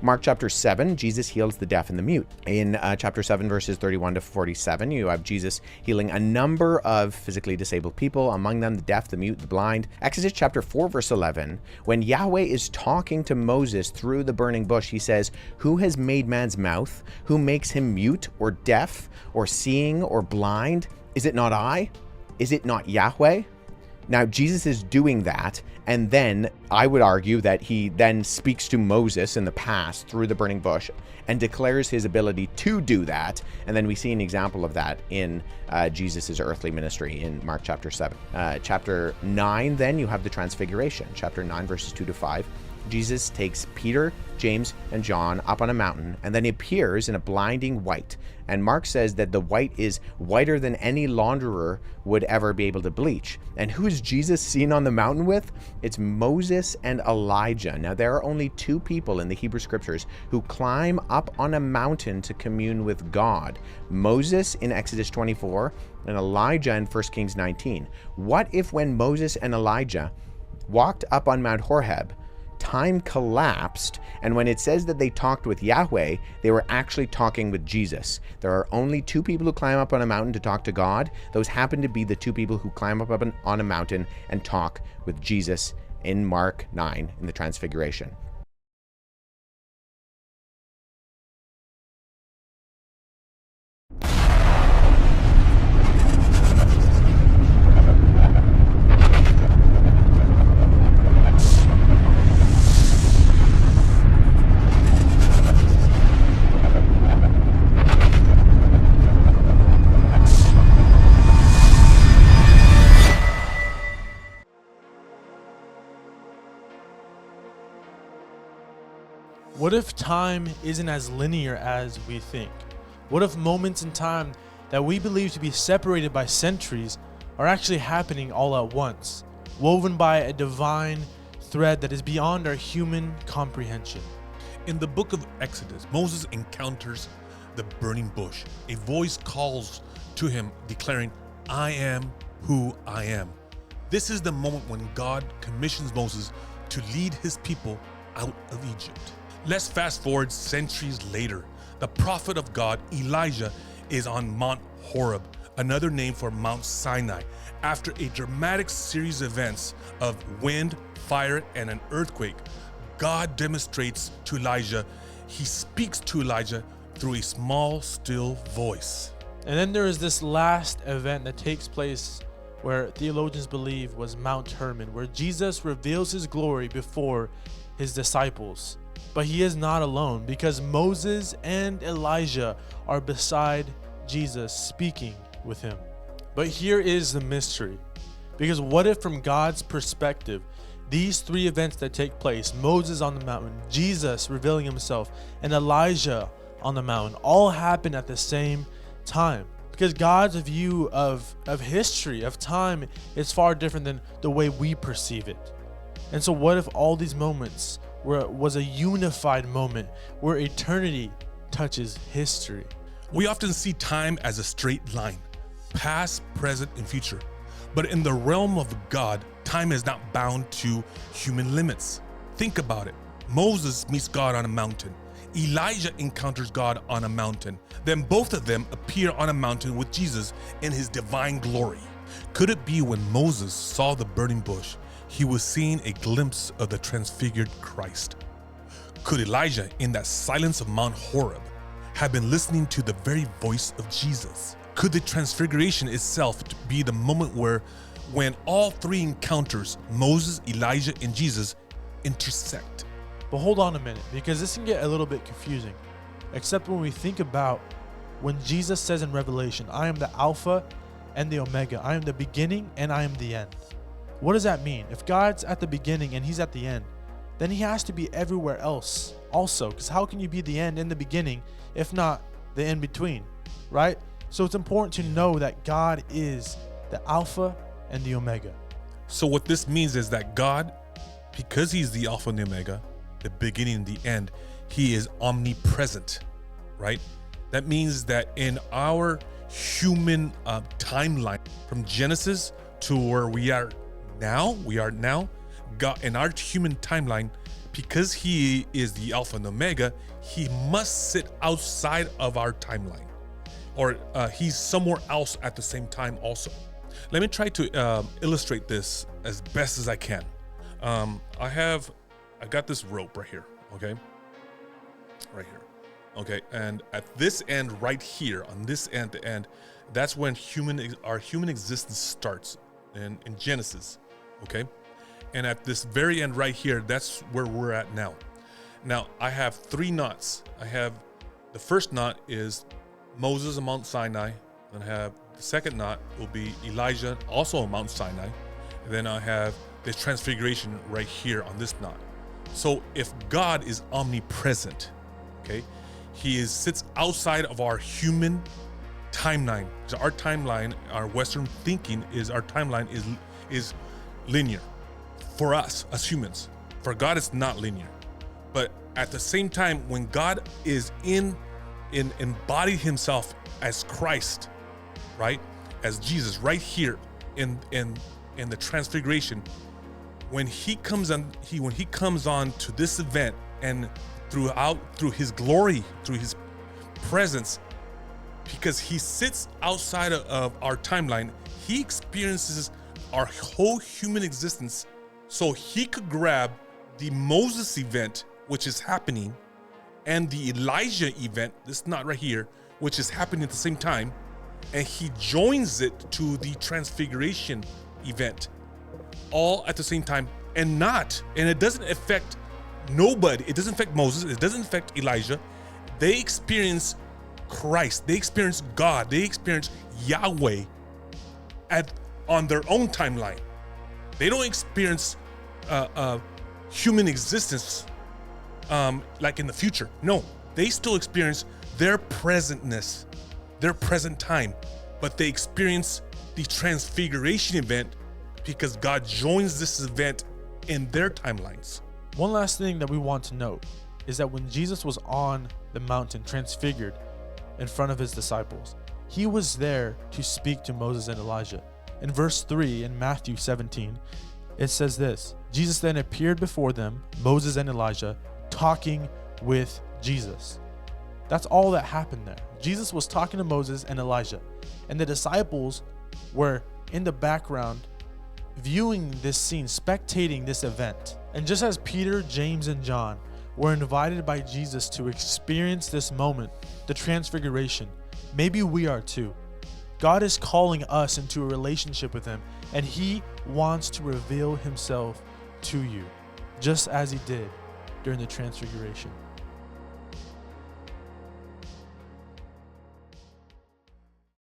Mark chapter 7, Jesus heals the deaf and the mute. In chapter 7, verses 31 to 47, you have Jesus healing a number of physically disabled people, among them the deaf, the mute, the blind. Exodus chapter 4, verse 11, when Yahweh is talking to Moses through the burning bush, he says, "Who has made man's mouth? Who makes him mute or deaf or seeing or blind? Is it not I? Is it not Yahweh?" Now, Jesus is doing that, and then I would argue that he then speaks to Moses in the past through the burning bush and declares his ability to do that. And then we see an example of that in Jesus' earthly ministry in Mark chapter 7. Chapter 9, then you have the Transfiguration. Chapter 9, verses 2 to 5. Jesus takes Peter, James, and John up on a mountain, and then he appears in a blinding white. And Mark says that the white is whiter than any launderer would ever be able to bleach. And who is Jesus seen on the mountain with? It's Moses and Elijah. Now, there are only two people in the Hebrew scriptures who climb up on a mountain to commune with God. Moses in Exodus 24 and Elijah in 1 Kings 19. What if when Moses and Elijah walked up on Mount Horeb, time collapsed, and when it says that they talked with Yahweh, they were actually talking with Jesus? There are only two people who climb up on a mountain to talk to God. Those happen to be the two people who climb up on a mountain and talk with Jesus in Mark 9 in the Transfiguration. What if time isn't as linear as we think? What if moments in time that we believe to be separated by centuries are actually happening all at once, woven by a divine thread that is beyond our human comprehension? In the book of Exodus, Moses encounters the burning bush. A voice calls to him declaring, "I am who I am." This is the moment when God commissions Moses to lead his people out of Egypt. Let's fast forward centuries later. The prophet of God, Elijah, is on Mt Horeb, another name for Mount Sinai. After a dramatic series of events of wind, fire, and an earthquake, God demonstrates to Elijah. He speaks to Elijah through a small, still voice. And then there is this last event that takes place where theologians believe was Mt Hermon, where Jesus reveals his glory before his disciples. But he is not alone, because Moses and Elijah are beside Jesus speaking with him. But here is the mystery. Because what if from God's perspective, these three events that take place, Moses on the mountain, Jesus revealing himself, and Elijah on the mountain, all happen at the same time? Because God's view of history, of time, is far different than the way we perceive it. And so what if all these moments was a unified moment where eternity touches history? We often see time as a straight line, past, present, and future. But in the realm of God, time is not bound to human limits. Think about it. Moses meets God on a mountain. Elijah encounters God on a mountain. Then both of them appear on a mountain with Jesus in his divine glory. Could it be when Moses saw the burning bush, he was seeing a glimpse of the transfigured Christ? Could Elijah, in that silence of Mount Horeb, have been listening to the very voice of Jesus? Could the transfiguration itself be the moment when all three encounters, Moses, Elijah, and Jesus, intersect? But hold on a minute, because this can get a little bit confusing. Except when we think about when Jesus says in Revelation, "I am the Alpha and the Omega. I am the beginning and I am the end." What does that mean? If God's at the beginning and he's at the end, then he has to be everywhere else also. Because how can you be the end and the beginning if not the in between, right? So it's important to know that God is the Alpha and the Omega. So what this means is that God, because he's the Alpha and the Omega, the beginning and the end, he is omnipresent, right? That means that in our human timeline, from Genesis to where we are now, God, in our human timeline, because he is the Alpha and Omega, he must sit outside of our timeline, or he's somewhere else at the same time also. Let me try to illustrate this as best as I can. I got this rope right here, okay? Right here, okay? And at this end right here, on this end, the end, that's when our human existence starts in Genesis, okay? And at this very end right here, that's where we're at now. Now, I have 3 knots. The first knot is Moses on Mount Sinai. Then I have the second knot will be Elijah, also on Mount Sinai. And then I have this transfiguration right here on this knot. So if God is omnipresent, okay, he sits outside of our human timeline. So our timeline, our Western thinking is our timeline is linear. For us as humans, for God, it's not linear. But at the same time, when God is embodied himself as Christ, right, as Jesus, right here in the Transfiguration, when he comes on to this event, and through his glory, through his presence, because he sits outside of our timeline, he experiences our whole human existence. So he could grab the Moses event, which is happening, and the Elijah event, this knot right here, which is happening at the same time, and he joins it to the Transfiguration event, all at the same time, and it doesn't affect nobody. It doesn't affect Moses. It doesn't affect Elijah. They experience Christ. They experience God. They experience Yahweh on their own timeline. They don't experience human existence like in the future. No, they still experience their presentness, their present time, but they experience the Transfiguration event because God joins this event in their timelines. One last thing that we want to note is that when Jesus was on the mountain transfigured in front of his disciples, he was there to speak to Moses and Elijah. In verse 3 in Matthew 17, it says this: Jesus then appeared before them, Moses and Elijah, talking with Jesus. That's all that happened there. Jesus was talking to Moses and Elijah, and the disciples were in the background viewing this scene, spectating this event. And just as Peter, James, and John were invited by Jesus to experience this moment, the Transfiguration, maybe we are too. God is calling us into a relationship with him, and he wants to reveal himself to you, just as he did during the Transfiguration.